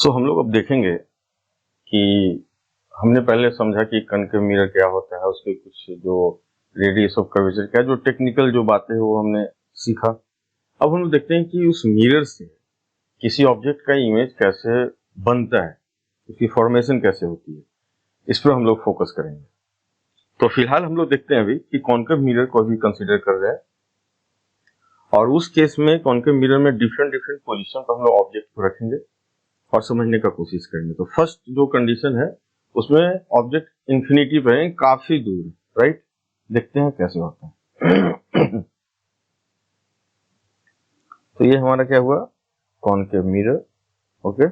सो हम लोग अब देखेंगे कि हमने पहले समझा कि कनकेव मिरर क्या होता है, उसके कुछ जो रेडियस ऑफ कर्वेचर क्या, जो टेक्निकल जो बातें हैं वो हमने सीखा। अब हम लोग देखते हैं कि उस मिरर से किसी ऑब्जेक्ट का इमेज कैसे बनता है, उसकी फॉर्मेशन कैसे होती है, इस पर हम लोग फोकस करेंगे। तो फिलहाल हम लोग देखते हैं अभी कि कॉनकेव मिरर को भी कंसीडर कर रहे हैं, और उस केस में कॉनकेव मिरर में डिफरेंट डिफरेंट पोजीशन पर हम लोग ऑब्जेक्ट को रखेंगे और समझने का कोशिश करेंगे। तो फर्स्ट जो कंडीशन है उसमें ऑब्जेक्ट इंफिनिटी पे है, काफी दूर, राइट। देखते हैं कैसे होता है। तो ये हमारा क्या हुआ, कॉनकेव मिरर, ओके।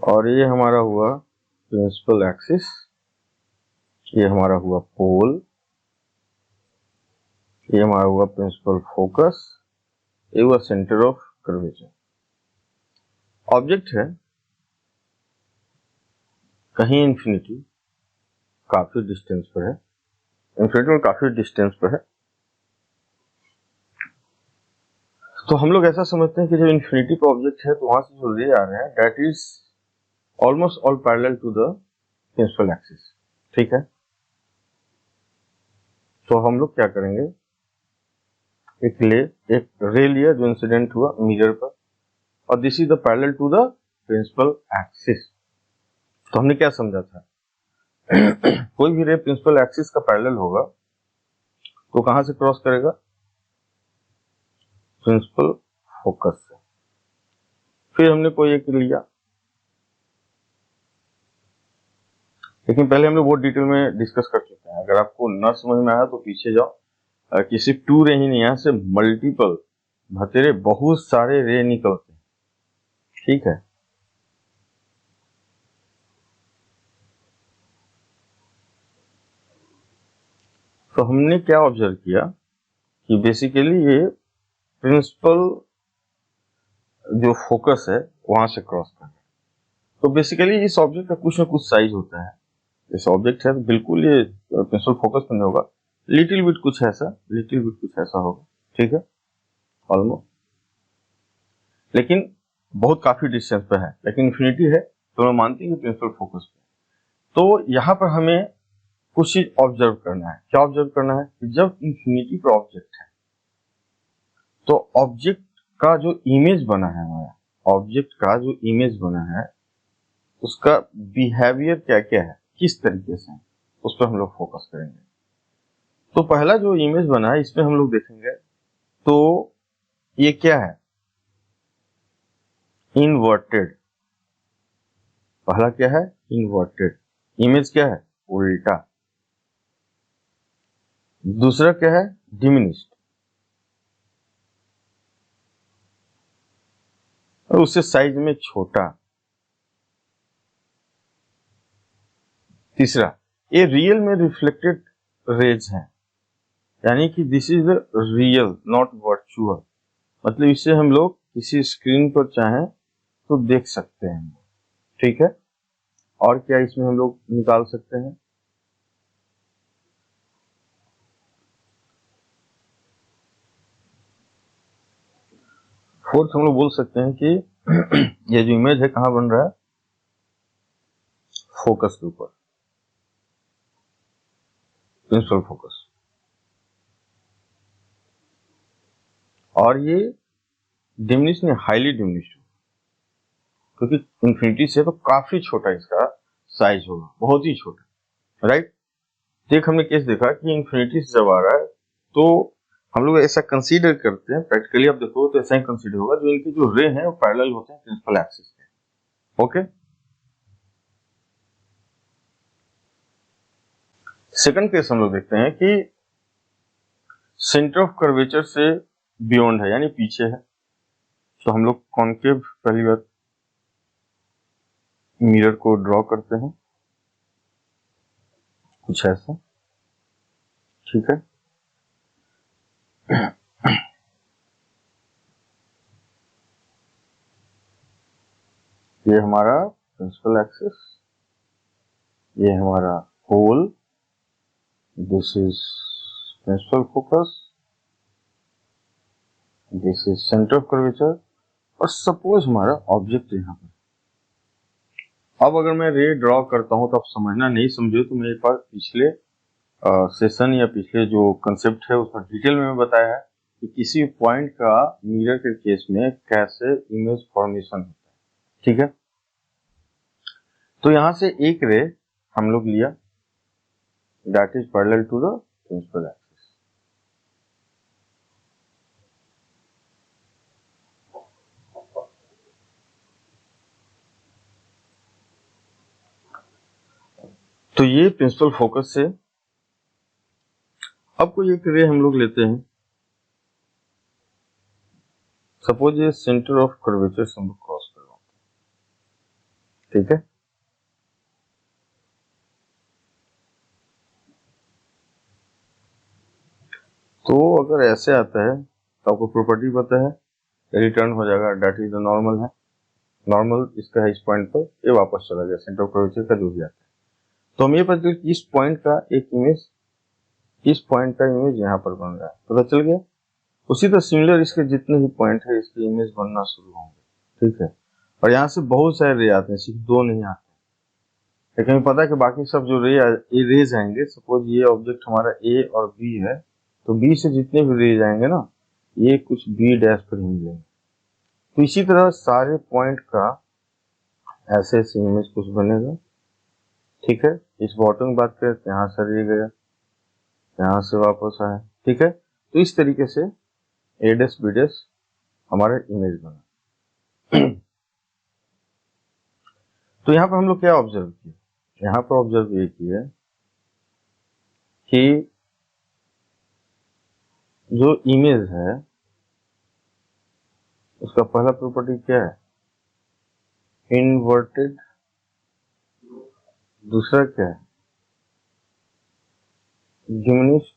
और ये हमारा हुआ प्रिंसिपल एक्सिस, ये हमारा हुआ पोल, ये हमारा हुआ प्रिंसिपल फोकस, ये हुआ सेंटर ऑफ कर्वेचर। ऑब्जेक्ट है कहीं इंफिनिटी, काफी डिस्टेंस पर है, इंफिनिटी में काफी डिस्टेंस पर है। तो हम लोग ऐसा समझते हैं कि जब इंफिनिटी का ऑब्जेक्ट है तो वहां से जो रे आ रहे हैं that is almost all parallel to the principal axis, ठीक है। तो हम लोग क्या करेंगे, एक रे लिया जो इंसिडेंट हुआ मिरर पर, और this is the parallel to the principal axis. तो हमने क्या समझा था, कोई भी रे प्रिंसिपल एक्सिस का पैरेलल होगा तो कहां से क्रॉस करेगा, प्रिंसिपल फोकस से। फिर हमने कोई एक लिया, लेकिन पहले हम लोग बहुत डिटेल में डिस्कस कर चुके हैं। अगर आपको न समझ में आया तो पीछे जाओ, कि सिर्फ 2 रे ही नहीं, यहां से मल्टीपल भतेरे बहुत सारे रे निकलते हैं, ठीक है। तो हमने क्या ऑब्जर्व किया कि बेसिकली ये प्रिंसिपल जो फोकस है वहां से क्रॉस कर रहा है। तो बेसिकली इस ऑब्जेक्ट का कुछ ना कुछ साइज होता है। जैसे ऑब्जेक्ट है तो बिल्कुल ये प्रिंसिपल फोकस में होगा, लिटिल बिट कुछ ऐसा होगा, ठीक है, ऑलमोस्ट। लेकिन बहुत काफी डिस्टेंस पे है, लेकिन इंफिनिटी है तो मैं मानती हूँ प्रिंसिपल फोकस पे। तो यहाँ पर हमें कुछ चीज ऑब्जर्व करना है। क्या ऑब्जर्व करना है कि जब इंफिनिटी पर ऑब्जेक्ट है तो ऑब्जेक्ट का जो इमेज बना है, हमारा ऑब्जेक्ट का जो इमेज बना है उसका बिहेवियर क्या क्या है, किस तरीके से है, उस पर हम लोग फोकस करेंगे। तो पहला जो इमेज बना है इसमें हम लोग देखेंगे तो ये क्या है, इनवर्टेड। पहला क्या है, इनवर्टेड। इमेज क्या है, उल्टा। दूसरा क्या है, डिमिनिश्ड, और उससे साइज में छोटा। तीसरा, ये रियल में रिफ्लेक्टेड रेज है, यानी कि this is the real not virtual. मतलब इसे हम लोग किसी स्क्रीन पर चाहें तो देख सकते हैं, ठीक है। और क्या इसमें हम लोग निकाल सकते हैं, फोर्थ हम लोग बोल सकते हैं कि ये जो इमेज है कहां बन रहा है, फोकस के ऊपर, प्रिंसिपल फोकस। और ये डिमिनिश नहीं, हाईली डिमिनिश, क्योंकि इंफिनिटी से तो काफी छोटा इसका साइज होगा, बहुत ही छोटा, राइट। देख हमने केस देखा कि इंफिनिटी से जब आ रहा है तो हम लोग ऐसा कंसीडर करते हैं, प्रैक्टिकली आप देखो तो ऐसा ही कंसीडर होगा, जो इनके जो रे हैं वो पैरेलल होते हैं प्रिंसिपल एक्सिस के, ओके। सेकंड केस हम लोग देखते हैं कि सेंटर ऑफ कर्वेचर से बियॉन्ड है, यानी पीछे है। तो हम लोग कॉनकेव पहली बार मिरर को ड्रॉ करते हैं कुछ ऐसा, ठीक है। ये हमारा प्रिंसिपल एक्सिस, ये हमारा pole, this is principal focus, this is centre of curvature, और सपोज हमारा ऑब्जेक्ट यहाँ पर। अब अगर मैं रे ड्रॉ करता हूं तो आप समझना, नहीं समझे तो मेरे पास पिछले सेशन या पिछले जो कंसेप्ट है उसमें डिटेल में बताया है कि किसी पॉइंट का मिरर के केस में कैसे इमेज फॉर्मेशन होता है। ठीक है, तो यहां से एक रे हम लोग लिया that is parallel to the principal axis. तो ये प्रिंसिपल फोकस से अब कोई एक रे हम लोग लेते हैं, सपोज ये सेंटर ऑफ कर्वेचर से हम लोग क्रॉस कर रहे हैं। ठीक है, तो अगर ऐसे आता है तो आपको प्रॉपर्टी पता है, रिटर्न हो जाएगा डेट इज द नॉर्मल है, नॉर्मल इसका है इस पॉइंट पर, ये वापस चला गया सेंटर ऑफ कर्वेचर का जो भी आता है। तो हम ये पता चल इस पॉइंट का एक इमेज, इस पॉइंट का इमेज यहाँ पर बन रहा है, पता चल गया। उसी तरह सिमिलर इसके जितने ही पॉइंट है इसके इमेज बनना शुरू होंगे। ठीक है, और यहाँ से बहुत सारे रे आते हैं, सिर्फ दो नहीं आते, लेकिन पता है कि बाकी सब जो रेज आएंगे, सपोज ये ऑब्जेक्ट हमारा ए और बी है, तो बी से जितने भी रेज आएंगे ना, ये कुछ बी डैश पर ही मिलेंगे। तो इसी तरह सारे पॉइंट का ऐसे ऐसे इमेज कुछ बनेगा। ठीक है, इस बॉटम की बात करें तो यहाँ से रे गया, यहाँ से वापस आया। ठीक है, तो इस तरीके से ए डैश बी डैश हमारा इमेज बना। तो यहाँ पर हम लोग क्या ऑब्जर्व किए, यहाँ पर ऑब्जर्व ये किया कि जो इमेज है उसका पहला प्रॉपर्टी क्या है, इनवर्टेड। दूसरा क्या है, डिमिनिश्ड।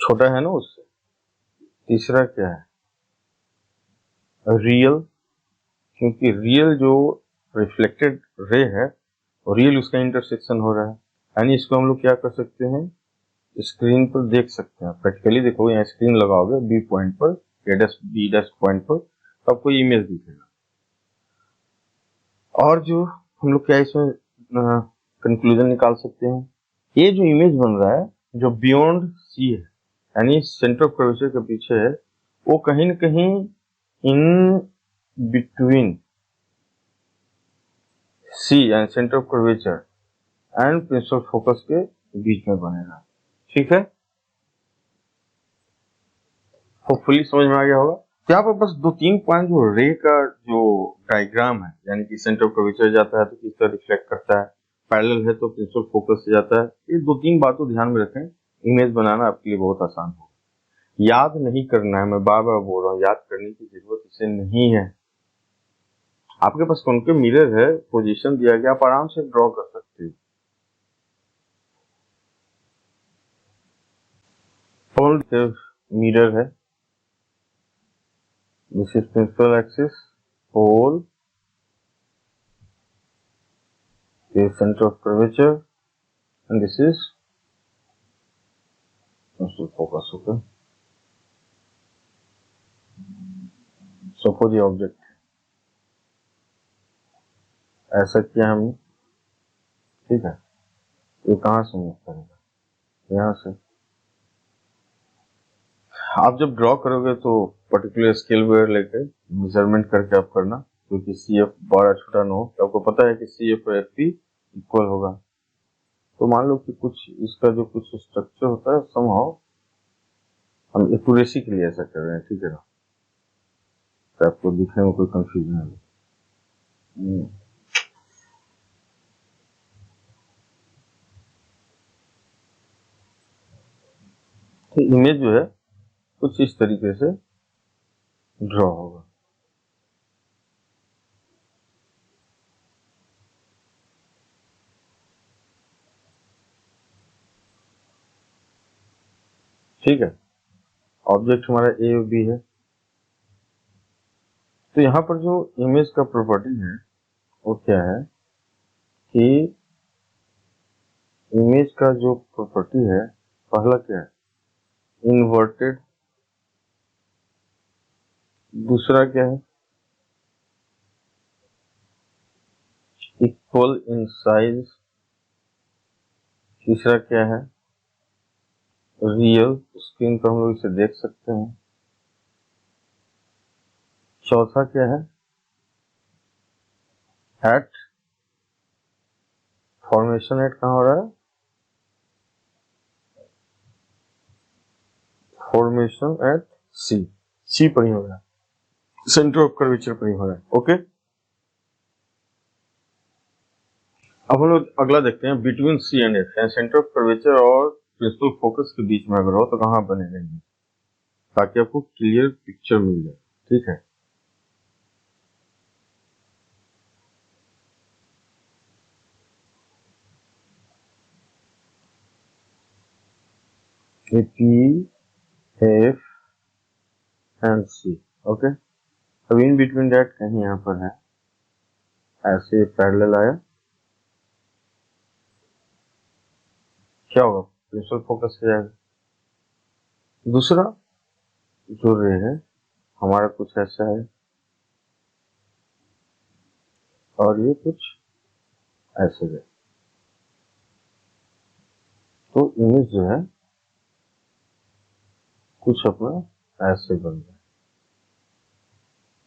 छोटा है ना उससे। तीसरा क्या है, रियल, क्योंकि रियल जो रिफ्लेक्टेड रे है और रियल उसका इंटरसेक्शन हो रहा है, यानी इसको हम लोग क्या कर सकते हैं, स्क्रीन पर देख सकते हैं। प्रैक्टिकली देखो, यहाँ स्क्रीन लगाओगे बी पॉइंट पर, ए डैश बी डैश पॉइंट पर, तो आपको इमेज दिखेगा। और जो हम लोग क्या इसमें कंक्लूजन निकाल सकते हैं, ये जो इमेज बन रहा है जो बियॉन्ड सी है, यानी सेंटर ऑफ कर्वेचर के पीछे है, वो कहीं न कहीं in between C and centre of curvature and principal focus के बीच में बनेगा। ठीक है, होपफुली समझ में आ गया होगा। तो यहाँ पर बस दो तीन पॉइंट, जो रे का जो डायग्राम है, यानी कि सेंटर ऑफ कर्वेचर जाता है तो किस तरह रिफ्लेक्ट करता है, पैरेलल है तो प्रिंसिपल फोकस से जाता है, ये दो तीन बातों ध्यान में रखें, इमेज बनाना आपके लिए बहुत आसान होगा। याद नहीं करना है, मैं बार बार बोल रहा हूँ, याद करने की जरूरत इसे नहीं है। आपके पास कौन के मिरर है, पोजीशन दिया गया, आप आराम से ड्रॉ कर सकते हो। मिरर है, this is principal axis, pole is center of curvature and this is principal focus. Okay, suppose ये ऑब्जेक्ट ऐसा किया हमने। ठीक है, ये कहाँ से मूव करेगा, यहाँ से। आप जब ड्रॉ करोगे तो पर्टिकुलर स्केल वेयर लेके मेजरमेंट करके आप करना, क्योंकि सी एफ बड़ा छोटा ना हो। तो आपको पता है कि सी एफ और एफ पी इक्वल होगा। तो मान लो कि कुछ इसका जो कुछ स्ट्रक्चर होता है, समहाउ हम एक्यूरेसी के लिए ऐसा कर रहे हैं। ठीक है ना, तो आपको दिखने में कोई कंफ्यूजन नहीं। तो इमेज जो है कुछ इस तरीके से ड्रॉ होगा। ठीक है, ऑब्जेक्ट हमारा ए और बी है। तो यहाँ पर जो इमेज का प्रॉपर्टी है वो क्या है कि इमेज का जो प्रॉपर्टी है पहला क्या है, इन्वर्टेड, दूसरा क्या है, इक्वल इन साइज, तीसरा क्या है, रियल, स्क्रीन पर हम लोग इसे देख सकते हैं, चौथा क्या है, एट, फॉर्मेशन एट कहाँ हो रहा है, फॉर्मेशन एट सी पर ही हो रहा है, सेंटर ऑफ कर्वेचर पर ही हो रहा है। ओके, अब हम लोग अगला देखते हैं, between C and F, centre of curvature और प्रिंसिपल फोकस के बीच में अगर हो तो कहाँ बनेगा, ताकि आपको क्लियर पिक्चर मिल जाए। ठीक है, P, F and C। Okay, अब इन बिटवीन दैट कहीं यहाँ पर है, ऐसे पैरेलल आया, क्या होगा, प्रिंसिपल फोकस हो जाएगा। दूसरा जो रे है हमारा कुछ ऐसा है और ये कुछ ऐसे है, तो इमेज जो है कुछ अपना ऐसे बन जाए।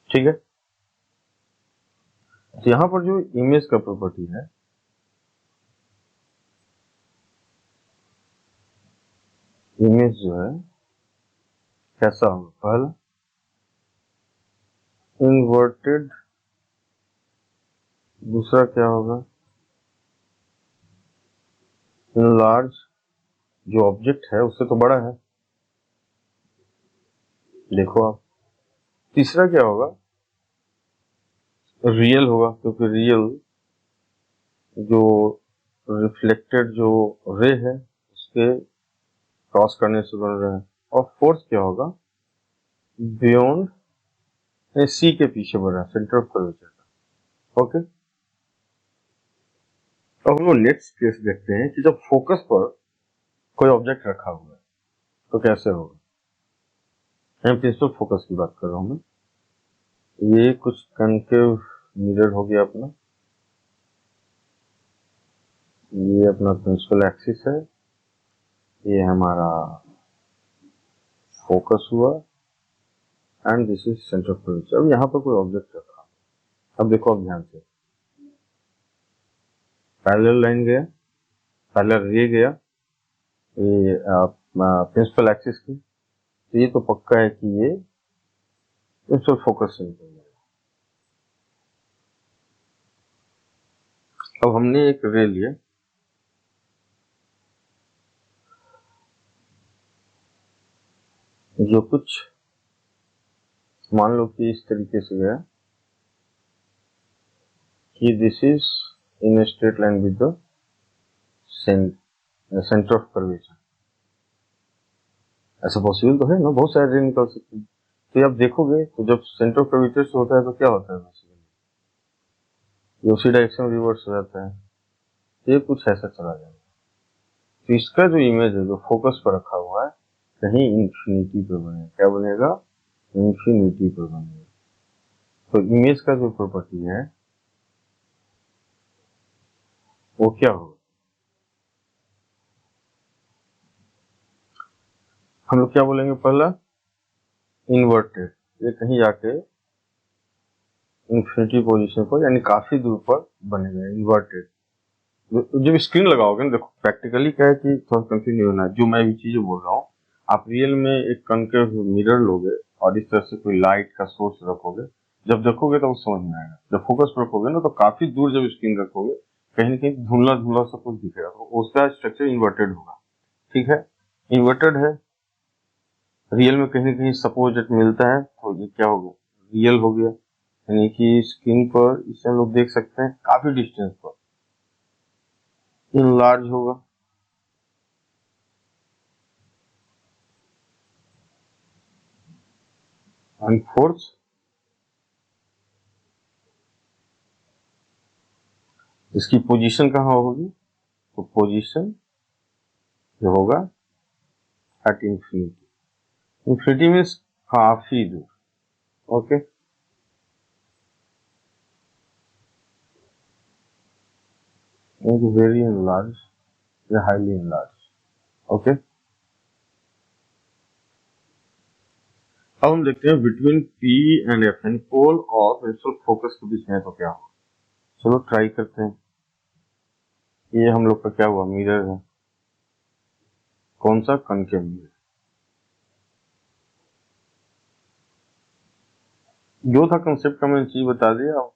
ठीक है, तो यहाँ पर जो इमेज का प्रॉपर्टी है, इमेज जो है कैसा होगा, पहला इन्वर्टेड, दूसरा क्या होगा, इनलार्ज, जो ऑब्जेक्ट है उससे तो बड़ा है, देखो आप, तीसरा क्या होगा, रियल होगा, क्योंकि रियल जो रिफ्लेक्टेड जो रे है उसके क्रॉस करने से बन रहा है, और फोर्थ क्या होगा, बियॉन्ड, सी के पीछे बढ़ रहा है, सेंटर ऑफ कर्वेचर का। ओके, तो हम लोग नेक्स्ट केस देखते हैं कि जब फोकस पर कोई ऑब्जेक्ट रखा हुआ है तो कैसे होगा। मैं प्रिंसिपल फोकस की बात कर रहा हूं मैं, ये कुछ कनकेव मिरर हो गया अपना, ये अपना प्रिंसिपल एक्सिस है, ये हमारा फोकस हुआ, and this is centre of curvature. अब यहाँ पर कोई ऑब्जेक्ट रखा, अब देखो, अब ध्यान से, पैरेलल लाइन गया, पैरेलल रे गया, ये प्रिंसिपल एक्सिस की, तो ये तो पक्का है कि ये प्रिंसिपल फोकस से निकल जाएगा। अब हमने एक रे लिया, जो कुछ मान लो कि इस तरीके से गया कि this is in straight line with the centre of curvature, ऐसा पॉसिबल तो है ना, बहुत सारे रे निकल सकते हैं। तो ये आप देखोगे तो जब सेंटर ऑफ कर्वेचर से होता है तो क्या होता है, बेसिकली ये उसी डायरेक्शन रिवर्स हो जाता है, तो ये कुछ ऐसा चला जाएगा। तो इसका जो इमेज है जो फोकस पर रखा हुआ है कहीं इंफिनिटी पर बनेगा, क्या बनेगा, इंफिनिटी पर बनेगा। तो इमेज का जो प्रॉपर्टी है वो क्या होगा, हम लोग क्या बोलेंगे, पहला इन्वर्टेड, ये कहीं जाके इंफिनिटी पोजीशन पर यानी काफी दूर पर बनेगा, इन्वर्टेड। जब स्क्रीन लगाओगे ना, देखो प्रैक्टिकली क्या है कि थोड़ा कंफ्यूज नहीं होना है, जो मैं भी चीजें बोल रहा हूँ, आप रियल में एक कनकेव मिरर लोगे और इस तरह से कोई लाइट का सोर्स रखोगे, जब देखोगे तो वो समझ में आएगा। जब फोकस पर रखोगे ना तो काफी दूर जब स्क्रीन रखोगे कहीं ना कहीं धुंधला धुंधला सब कुछ दिखेगा, तो उसका स्ट्रक्चर इन्वर्टेड होगा। ठीक है, इन्वर्टेड है, रियल में कहीं ना कहीं सपोज मिलता है, तो ये क्या हो गया, रियल हो गया, यानी कि स्क्रीन पर इसे हम लोग देख सकते हैं काफी डिस्टेंस पर, इनलार्ज होगा, एंड फोर्थ इसकी पोजीशन कहाँ होगी, तो पोजीशन जो होगा एट इंफिनिटी, इंफिनिटी मीन्स काफी दूर, ओके। वेरी इनलार्ज या हाईली इनलार्ज, ओके। अब हम देखते हैं बिटवीन पी एंड एफ, यानी पोल और प्रिंसिपल फोकस के बीच में तो क्या होगा। चलो ट्राई करते हैं। ये हम लोग का क्या हुआ, मिरर है। कौन सा, कनकेव मिरर। जो था कंसेप्ट का मैंने चीज बता दिया।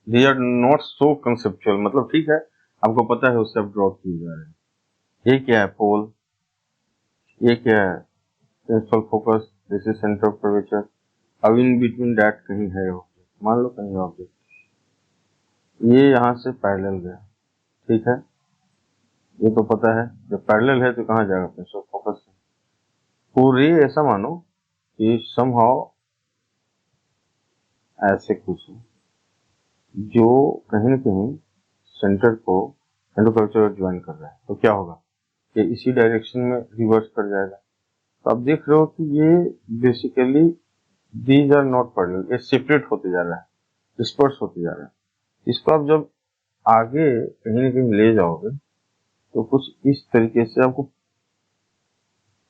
They are not so conceptual, मतलब ठीक है आपको पता है उससे आप ड्रॉ किए जा रहे हैं। ये क्या है, पोल। ये क्या है, principal focus. This is centre of curvature. अब इन बिटवीन डैट कहीं है ऑब्जेक्ट, मान लो कहीं ऑब्जेक्ट, ये यहाँ से पैरेलल गया, ठीक है। ये तो पता है जब पैरेलल है तो कहाँ जाएगा, प्रिंसिपल फोकस से। पूरी ऐसा मानो कि समहाउ ऐसे कुछ है जो कहीं न कहीं सेंटर को सेंटर कर्वेचर ज्वाइन कर रहा है, तो क्या होगा, ये इसी डायरेक्शन में रिवर्स कर जाएगा। तो आप देख रहे हो कि ये basically these are not parallel, ये सेपरेट होते जा रहा है, डिस्पर्स होते जा रहा है। इसको आप जब आगे कहीं न कहीं ले जाओगे तो कुछ इस तरीके से आपको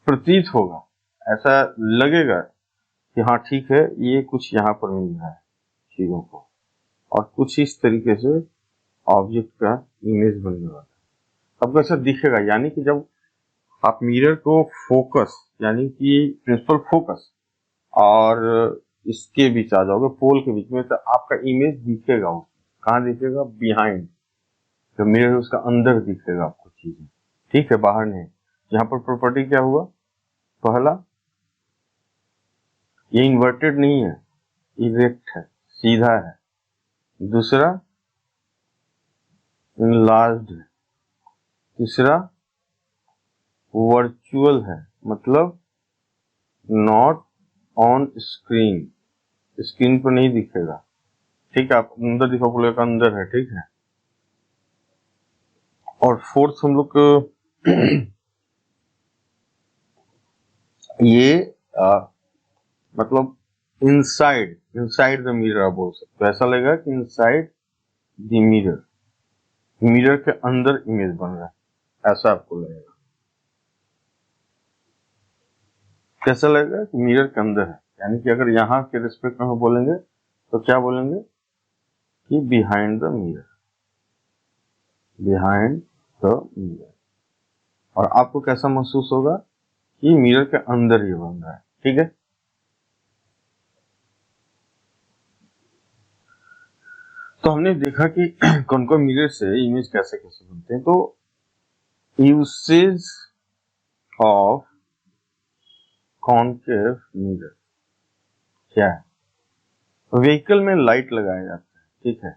प्रतीत होगा, ऐसा लगेगा कि हाँ ठीक है ये कुछ यहाँ पर मिल रहा है चीजों को, और कुछ इस तरीके से ऑब्जेक्ट का इमेज बनने वाला है। आपको ऐसा दिखेगा, यानी कि जब आप मिरर को फोकस यानी कि प्रिंसिपल फोकस और इसके बीच आ जाओगे, पोल के बीच में, तो आपका इमेज दिखेगा। कहाँ दिखेगा, बिहाइंड जो मिरर है उसका अंदर दिखेगा आपको चीजें, ठीक है, बाहर नहीं। यहाँ पर प्रॉपर्टी क्या हुआ, पहला ये इन्वर्टेड नहीं है, इरेक्ट है, सीधा है। दूसरा इनलार्ज्ड है। तीसरा वर्चुअल है, मतलब नॉट ऑन स्क्रीन, स्क्रीन पर नहीं दिखेगा, ठीक है। आप अंदर दिखा बोलेगा अंदर है, ठीक है। और फोर्थ हम लोग ये मतलब इनसाइड इनसाइड द मिरर आप बोल सकते हो। ऐसा लगेगा कि इनसाइड द मिरर, मिरर के अंदर इमेज बन रहा है, ऐसा आपको लगेगा। कैसा लगेगा कि मिरर के अंदर है, यानी कि अगर यहाँ के रिस्पेक्ट में हम बोलेंगे तो क्या बोलेंगे कि behind the mirror, behind the mirror. और आपको कैसा महसूस होगा कि मिरर के अंदर ही बन रहा है, ठीक है। तो हमने देखा कि कौन कौन मिरर से इमेज कैसे कैसे बनते हैं। तो यूसेज ऑफ कॉनकेव मिरर क्या है, व्हीकल में लाइट लगाया जाता है, ठीक है।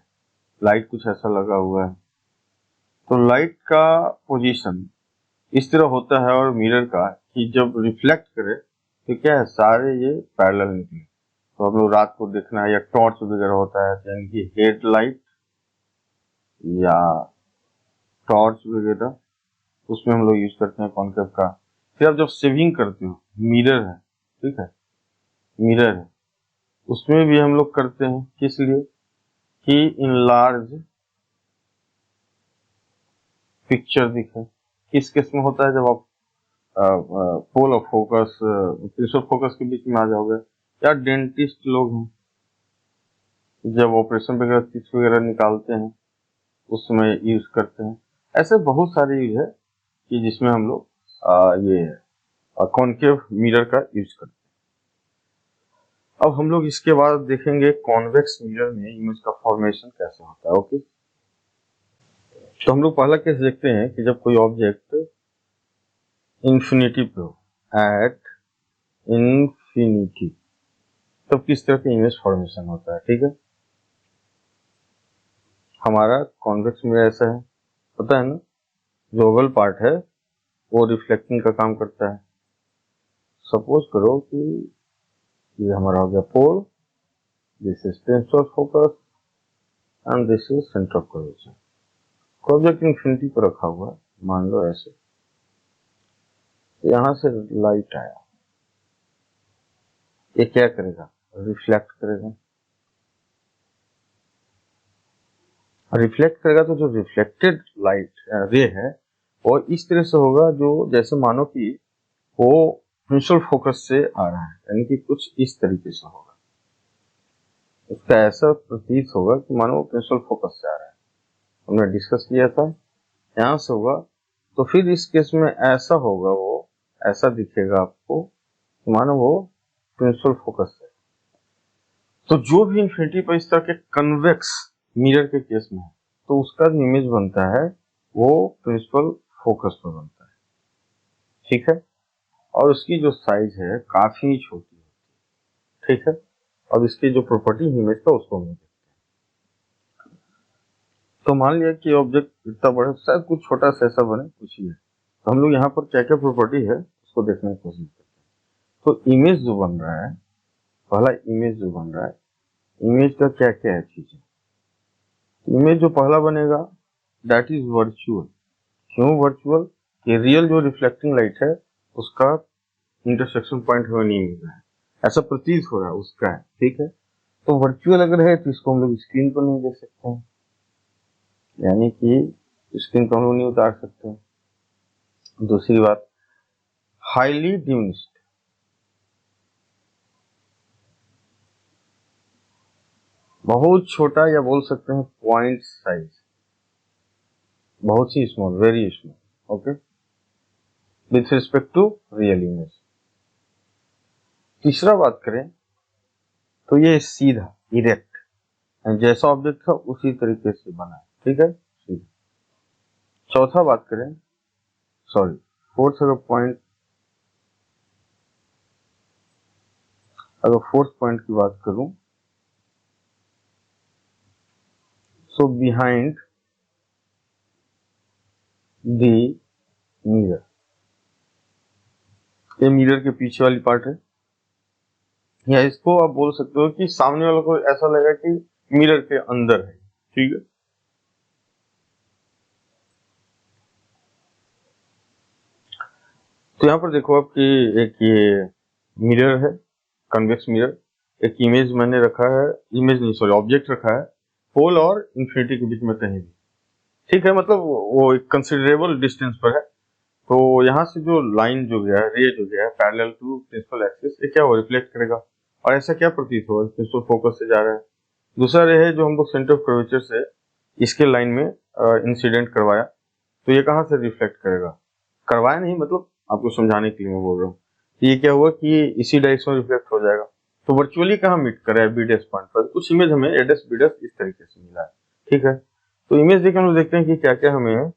लाइट कुछ ऐसा लगा हुआ है, तो लाइट का पोजीशन इस तरह होता है और मिरर का कि जब रिफ्लेक्ट करे तो क्या है, सारे ये पैरेलल निकले। तो हम लोग रात को देखना है या टॉर्च वगैरह होता है, यानी कि हेडलाइट या टॉर्च वगैरह, उसमें हम लोग यूज करते हैं कॉनकेव का। फिर आप जब सेविंग करते हो, मिरर है, ठीक है, मिरर है, उसमें भी हम लोग करते हैं, किस लिए कि इनलार्ज पिक्चर दिखे। किस केस में होता है, जब आप pole of focus principal focus के बीच में आ जाओगे, या डेंटिस्ट लोग हैं जब ऑपरेशन वगैरह टीथ वगैरह निकालते हैं उसमें यूज करते हैं। ऐसे बहुत सारे यूज है कि जिसमें हम लोग ये कॉनकेव मिरर का यूज करते हैं। अब हम लोग इसके बाद देखेंगे कॉन्वेक्स मिरर में इमेज का फॉर्मेशन कैसे होता है, ओके। तो हम लोग पहला केस देखते हैं कि जब कोई ऑब्जेक्ट इंफिनिटी पे हो, एट इंफिनिटी, तब किस तरह का इमेज फॉर्मेशन होता है, ठीक है। हमारा कॉन्वेक्स मिरर ऐसा है, पता है ना, जो ओवल पार्ट है वो रिफ्लेक्टिंग का काम करता है। सपोज करो कि ये हमारा हो गया pole, this is principal focus and this is centre of curvature. कोई ऑब्जेक्ट इन्फिनिटी पर रखा हुआ है, मान लो ऐसे, यहां से लाइट आया, ये क्या करेगा, रिफ्लेक्ट करेगा। रिफ्लेक्ट करेगा तो जो रिफ्लेक्टेड लाइट रे है वो इस तरह से होगा, जो जैसे मानो कि वो प्रिंसिपल फोकस से आ रहा है, यानी कि कुछ इस तरीके से होगा, उसका ऐसा प्रतीत होगा कि मानो वो प्रिंसिपल फोकस से आ रहा है। हमने डिस्कस किया था, यहां से होगा, तो फिर इस केस में ऐसा होगा, वो ऐसा दिखेगा आपको मानो वो प्रिंसिपल फोकस है। तो जो भी इन्फिनिटी पर इस तरह के कन्वेक्स मिरर के केस में है, तो उसका जो इमेज बनता है वो प्रिंसिपल फोकस पर बनता है, ठीक है। और उसकी जो साइज है काफी छोटी है, ठीक है। और इसकी जो प्रॉपर्टी इमेज का उसको हम देखते हैं। तो मान लिया कि ऑब्जेक्ट इतना बड़ा, शायद कुछ छोटा सा ऐसा बने, कुछ ही है, तो हम लोग यहाँ पर क्या क्या प्रॉपर्टी है उसको देखने की कोशिश करते हैं। तो इमेज जो बन रहा है, पहला इमेज जो बन रहा है, इमेज का क्या क्या है चीजें। इमेज जो पहला बनेगा दैट इज वर्चुअल। क्यों वर्चुअल? कि रियल जो रिफ्लेक्टिंग लाइट है उसका इंटरसेक्शन पॉइंट हमें नहीं मिल रहा है, ऐसा प्रतीत हो रहा है उसका है, ठीक है। तो वर्चुअल अगर है तो इसको हम लोग स्क्रीन पर नहीं देख सकते हैं, यानी कि स्क्रीन पर हम लोग नहीं उतार सकते हैं। दूसरी बात, हाईली डिमिनिश्ड, बहुत छोटा, या बोल सकते हैं पॉइंट साइज, बहुत ही small, very small, okay, with respect to real image. तीसरा बात करें तो ये सीधा इरेक्ट, जैसा ऑब्जेक्ट था उसी तरीके से बना है, ठीक है, सीधा। चौथा बात करें, सॉरी फोर्थ अगर पॉइंट, अगर फोर्थ पॉइंट की बात करूं, सो बिहाइंड द मिरर, ये मिरर के पीछे वाली पार्ट है, या इसको आप बोल सकते हो कि सामने वाले को ऐसा लगेगा कि मिरर के अंदर है, ठीक है। तो यहाँ पर देखो आप कि एक ये मिरर है, कन्वेक्स मिरर, एक इमेज मैंने रखा है, इमेज नहीं सॉरी ऑब्जेक्ट रखा है पोल और इंफिनिटी के बीच में कहीं भी, ठीक है, मतलब वो एक कंसिडरेबल डिस्टेंस पर है। तो यहाँ से जो लाइन जो गया है, रे जो गया है पैरेलल टू प्रिंसिपल एक्सिस, ये क्या हो रिफ्लेक्ट करेगा, और ऐसा क्या प्रतीत होगा, प्रिंसिपल फोकस से जा रहा है। दूसरा रे है जो हम लोग सेंटर ऑफ कर्वेचर से इसके लाइन में इंसिडेंट करवाया, तो ये कहाँ से रिफ्लेक्ट करेगा, करवाया नहीं, मतलब आपको समझाने के लिए मैं बोल रहा हूँ, ये क्या हुआ कि इसी डायरेक्शन में रिफ्लेक्ट हो जाएगा। तो वर्चुअली कहाँ मीट कर रहा है, बी डैश पॉइंट पर, कुछ इमेज हमें ए डैश बी डैश इस तरीके से मिला है, ठीक है। तो इमेज देख हम लोग देखते हैं कि क्या क्या हमें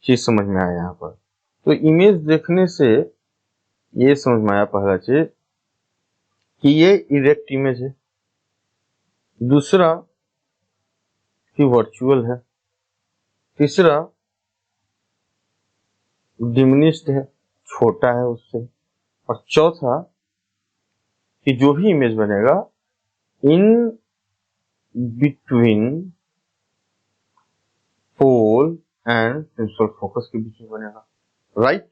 चीज समझ में आया यहाँ पर। तो इमेज देखने से ये समझ में आया पहला चीज कि ये इरेक्ट इमेज है, दूसरा कि वर्चुअल है, तीसरा डिमिनिश्ड है, छोटा है उससे, और चौथा कि जो भी इमेज बनेगा in between pole and principal focus के बीच में बनेगा, राइट।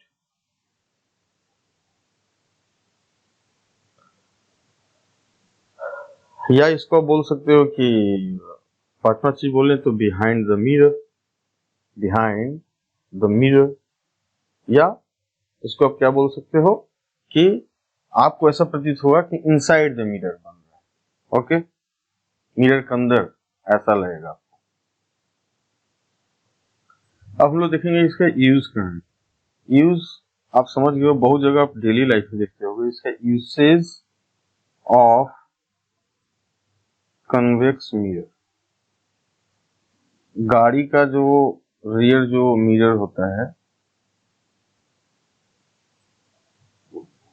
या इसको बोल सकते हो कि पांचवा चीज बोले तो behind the mirror, behind the mirror, या इसको आप क्या बोल सकते हो कि आपको ऐसा प्रतीत होगा कि इनसाइड द मिरर बन रहा है, ओके, मिरर के अंदर ऐसा लगेगा। अब हम लोग देखेंगे इसका यूज करना, यूज आप समझ गए हो, बहुत जगह आप डेली लाइफ में देखते होगे इसका यूसेज ऑफ कन्वेक्स मिरर। गाड़ी का जो रियर जो मिरर होता है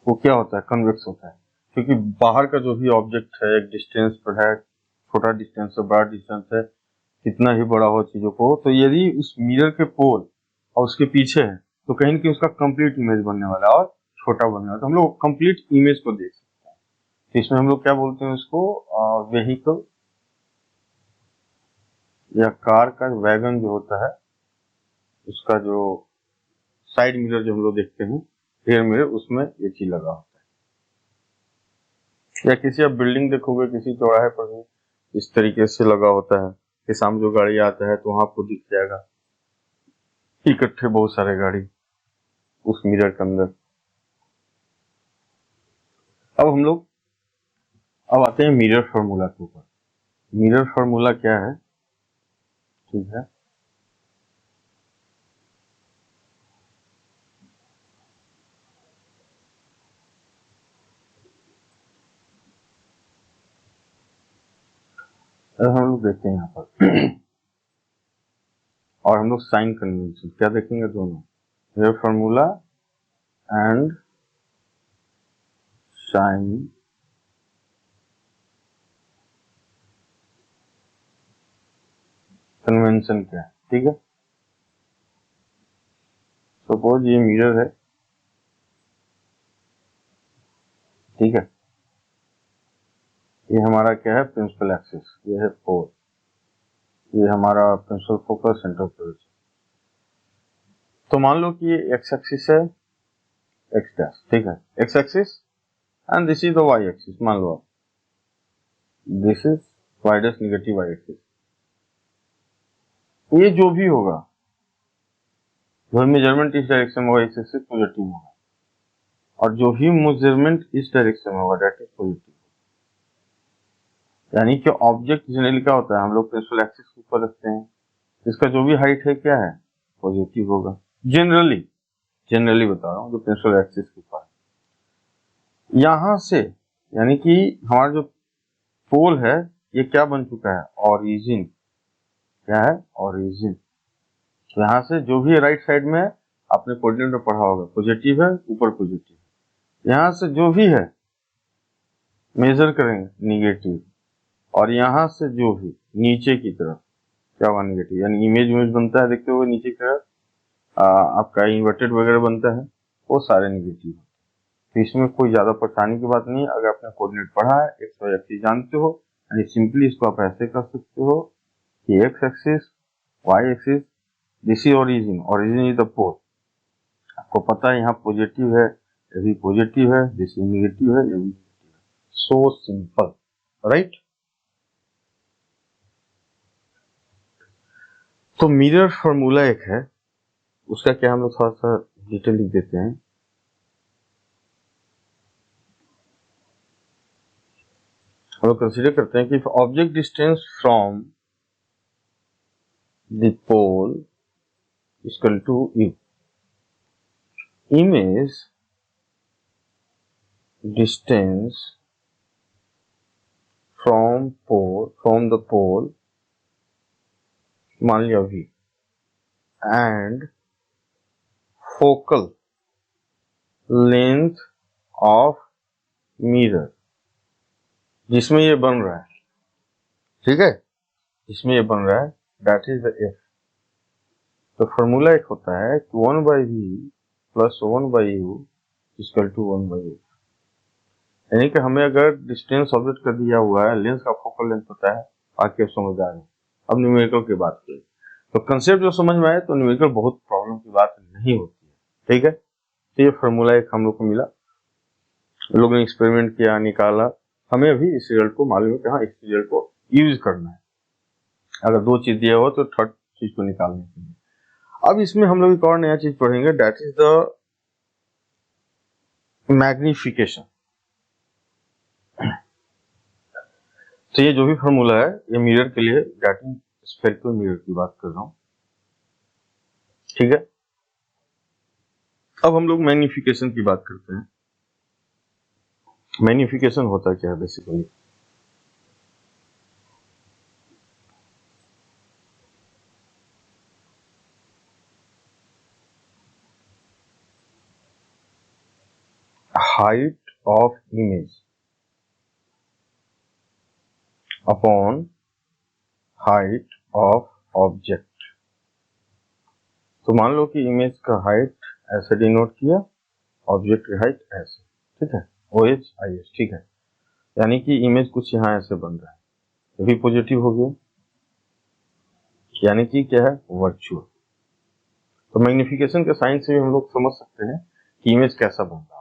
वो क्या होता है, कन्वेक्स होता है, क्योंकि बाहर का जो भी ऑब्जेक्ट है एक डिस्टेंस पर है, छोटा डिस्टेंस है बड़ा डिस्टेंस है, कितना ही बड़ा हो चीजों को, तो यदि उस मिरर के पोल और उसके पीछे है तो कहीं ना कहीं उसका कंप्लीट इमेज बनने वाला है और छोटा बनने वाला है, तो हम लोग कंप्लीट इमेज को देख सकते हैं। तो इसमें हम लोग क्या बोलते हैं उसको, व्हीकल या कार का वैगन जो होता है उसका जो साइड मिरर जो हम लोग देखते हैं, रियर मिरर, उसमें ये चीज लगा होता है। या किसी आप बिल्डिंग देखोगे किसी चौराहे पर भी इस तरीके से लगा होता है कि सामने जो गाड़ी आता है तो वहां आपको दिख जाएगा इकट्ठे बहुत सारे गाड़ी उस मिरर के अंदर। अब हम लोग अब आते हैं मिरर फार्मूला के ऊपर। मिरर फार्मूला क्या है? ठीक है, अब हम लोग देखते हैं यहाँ पर और हम लोग साइन कन्वेंशन क्या देखेंगे, दोनों mirror formula and sign convention क्या है। ठीक है, सपोज ये मिरर है, ठीक है, ये हमारा क्या है, प्रिंसिपल एक्सिस, ये है पोल, ये हमारा principal focus, centre of gravity. तो मान लो कि ये एक्स एक्सिस है, एक्स डैश, ठीक है, X axis and this is the Y axis. मान लो आप this is Y dash negative Y axis. ये जो भी होगा, जो मेजरमेंट इस डायरेक्शन में होगा, इस एक्सिस पॉजिटिव होगा, और जो भी मेजरमेंट इस डायरेक्शन में होगा दैट इज पॉजिटिव। यानी कि ऑब्जेक्ट जनरली क्या होता है, हम लोग प्रिंसिपल एक्सिस के ऊपर रखते हैं, इसका जो भी हाइट है क्या है, पॉजिटिव होगा। जनरली जनरली बता रहा हूँ, जो प्रिंसिपल एक्सिस के ऊपर यहां से, यानी कि हमारा जो पोल है ये क्या बन चुका है, ओरिजिन। क्या है, ओरिजिन। तो यहाँ से जो भी राइट साइड में आपने कोऑर्डिनेट में पढ़ा होगा, पॉजिटिव है, ऊपर पॉजिटिव, यहाँ से जो भी है मेजर करेंगे निगेटिव, और यहाँ से जो भी नीचे की तरफ क्या हुआ, निगेटिव। यानी इमेज बनता है, देखते हुए नीचे की तरफ आपका इन्वर्टेड वगैरह बनता है, वो सारे निगेटिव। तो इसमें कोई ज्यादा परेशानी की बात नहीं है। अगर आपने कोऑर्डिनेट पढ़ा है, एक्स वाई एक्सिस जानते हो, यानी सिंपली इसको आप ऐसे कर सकते हो कि X axis, Y axis, this is origin, origin is the pole. आपको पता है यहाँ पॉजिटिव है, ये भी पॉजिटिव है, दिस इज नेगेटिव है, ये भी नेगेटिव है। So simple, right. तो मिरर फार्मूला एक है, उसका क्या हम लोग थोड़ा सा डिटेल लिख देते हैं। हम लोग कंसिडर करते हैं कि object distance from the pole is equal to image distance from the pole, मान लिया v, and focal length of mirror, जिसमें ये बन रहा है, ठीक है, जिसमें ये बन रहा है, that is the f। तो फॉर्मूला एक होता है 1/v plus 1/u equal to 1/f। यानी कि हमें अगर डिस्टेंस ऑब्जेक्ट कर दिया हुआ है, लेंस का फोकल लेंथ होता है, आके समझ आ रहे हैं। अब न्यूमेरिकल की बात करें तो कंसेप्ट जो समझ में आए तो न्यूमेरिकल बहुत प्रॉब्लम की बात नहीं होती है, ठीक है। तो ये फॉर्मूला एक हम लोग को मिला, लोगों ने एक्सपेरिमेंट किया, निकाला, हमें अभी इस रिजल्ट को मालूम है कि हाँ इस रिजल्ट को यूज करना है। अगर दो चीज दिया हो तो थर्ड चीज को निकालने के लिए। अब इसमें हम लोग एक और नया चीज पढ़ेंगे, दैट इज द मैग्निफिकेशन। तो ये जो भी फॉर्मूला है ये मिरर के लिए, दैट स्फेरिकल मिरर की बात कर रहा हूं, ठीक है। अब हम लोग मैग्निफिकेशन की बात करते हैं। मैग्निफिकेशन होता क्या है basically, height of image upon height of object. तो मान लो कि इमेज का हाइट ऐसे डिनोट किया, ऑब्जेक्ट की हाइट ऐसे, ठीक है, OH/IH, ठीक है। यानी कि इमेज कुछ यहाँ ऐसे बन रहा है, ये भी पॉजिटिव हो गया, यानी कि क्या है, वर्चुअल। तो मैग्निफिकेशन के साइन से भी हम लोग समझ सकते हैं कि इमेज कैसा बन रहा है।